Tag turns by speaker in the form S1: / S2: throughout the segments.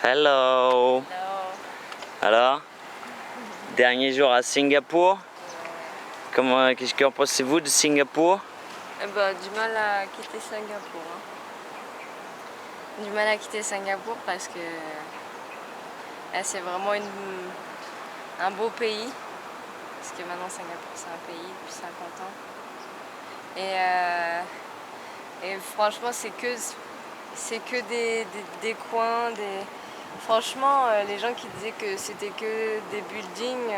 S1: Hello. Alors, dernier jour à Singapour. Qu'est-ce qu'en pensez-vous de Singapour?
S2: Du mal à quitter Singapour. Du mal à quitter Singapour parce que c'est vraiment un beau pays. Parce que maintenant Singapour c'est un pays depuis 50 ans. Et franchement c'est que des coins, franchement les gens qui disaient que c'était que des buildings,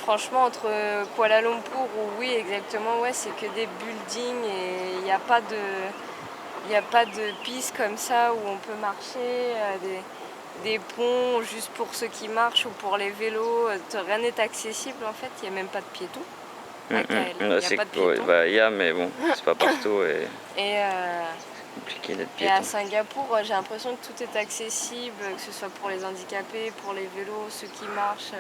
S2: franchement entre Kuala Lumpur ou oui exactement ouais c'est que des buildings et il n'y a pas de pistes comme ça où on peut marcher, des ponts juste pour ceux qui marchent ou pour les vélos, rien n'est accessible en fait, il n'y a même pas de piétons.
S1: Il y a pas de piétons. Il y a mais bon, c'est pas partout et c'est compliqué d'être piéton.
S2: Et à Singapour, j'ai l'impression que tout est accessible, que ce soit pour les handicapés, pour les vélos, ceux qui marchent,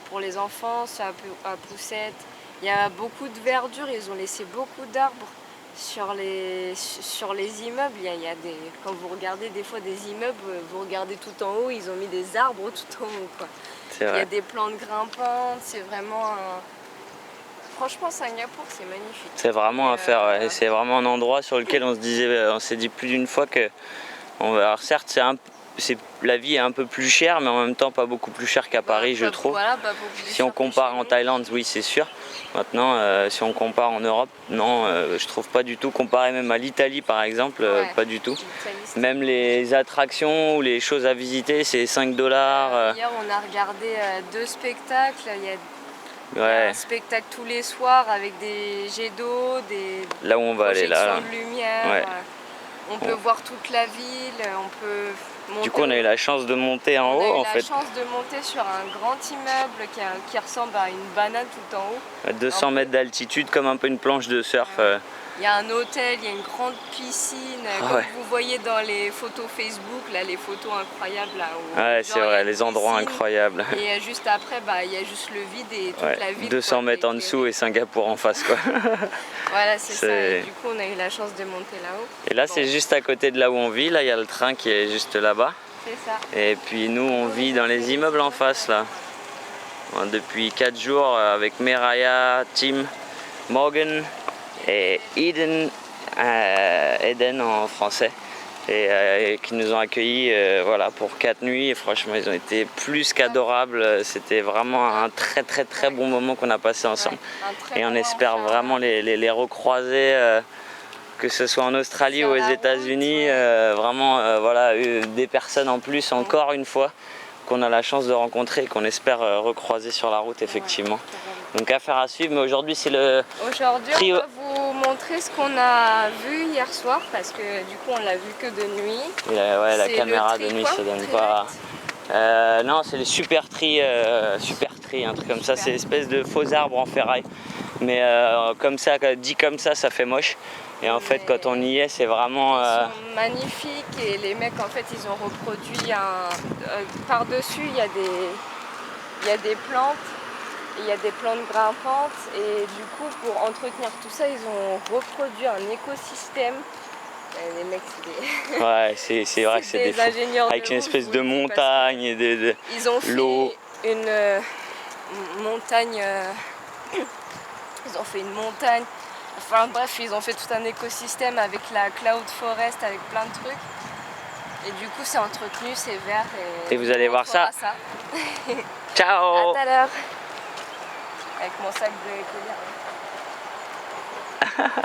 S2: pour les enfants, ceux à poussettes. Il y a beaucoup de verdure, ils ont laissé beaucoup d'arbres sur les immeubles. Quand vous regardez des fois des immeubles, vous regardez tout en haut, ils ont mis des arbres tout en haut, quoi. Il y a des plantes grimpantes, c'est vraiment Franchement, Singapour, c'est magnifique.
S1: C'est vraiment à faire, c'est vraiment un endroit sur lequel on s'est dit plus d'une fois que... Alors certes, la vie est un peu plus chère, mais en même temps pas beaucoup plus chère qu'à Paris, je trouve.
S2: Voilà,
S1: si on compare en Thaïlande, oui, c'est sûr. Maintenant, si on compare en Europe, non, je trouve pas du tout. Comparé même à l'Italie, par exemple, pas du tout. Même les attractions ou les choses à visiter, c'est 5 $.
S2: Hier, on a regardé 2 spectacles. Il y a un spectacle tous les soirs avec des jets d'eau, des
S1: là où on va aller, là.
S2: de lumière. On peut voir toute la ville, on peut monter.
S1: Du coup, on a eu la chance de monter en haut, en fait. On a eu la
S2: chance de monter sur un grand immeuble qui ressemble à une banane tout en haut.
S1: À 200 mètres d'altitude, comme un peu une planche de surf.
S2: Il y a un hôtel, il y a une grande piscine, comme vous voyez dans les photos Facebook, là, les photos incroyables. Là,
S1: ouais, c'est vrai, les endroits incroyables.
S2: Et juste après, il y a juste le vide et toute la ville.
S1: 200 mètres en dessous et Singapour en face, quoi.
S2: Voilà, c'est ça. Et du coup, on a eu la chance de monter là-haut.
S1: Et là, c'est juste à côté de là où on vit. Là, il y a le train qui est juste là-bas.
S2: C'est ça.
S1: Et puis nous, on vit dans les immeubles en face, là. Depuis 4 jours avec Meraya, Tim, Morgan et Eden en français, et qui nous ont accueillis voilà, pour 4 nuits. Et franchement, ils ont été plus qu'adorables. C'était vraiment un très bon moment qu'on a passé ensemble. Et on espère vraiment les recroiser, que ce soit en Australie ou aux États-Unis. Vraiment, voilà, des personnes en plus, encore une fois, qu'on a la chance de rencontrer et qu'on espère recroiser sur la route, effectivement. Donc affaire à suivre, mais aujourd'hui c'est le...
S2: Aujourd'hui on va vous montrer ce qu'on a vu hier soir, parce que du coup on l'a vu que de nuit.
S1: Ouais, la caméra de nuit ça donne pas... non, c'est les super tri, un truc comme ça, c'est l'espèce de faux arbre en ferraille. Mais comme ça, dit comme ça, ça fait moche. Et en fait, quand on y est, c'est vraiment...
S2: Ils sont magnifiques et les mecs, en fait, ils ont reproduit par-dessus, il y a des plantes. Il y a des plantes grimpantes et du coup pour entretenir tout ça ils ont reproduit un écosystème. Les mecs c'est des...
S1: Ouais, c'est vrai que c'est des
S2: ingénieurs
S1: avec une espèce de montagne et de
S2: ils ont fait une montagne, ils ont fait une montagne, enfin bref ils ont fait tout un écosystème avec la cloud forest avec plein de trucs. Et du coup c'est entretenu, c'est vert
S1: et vous allez voir ça. Ciao.
S2: À tout à l'heure. Avec mon sac de collier.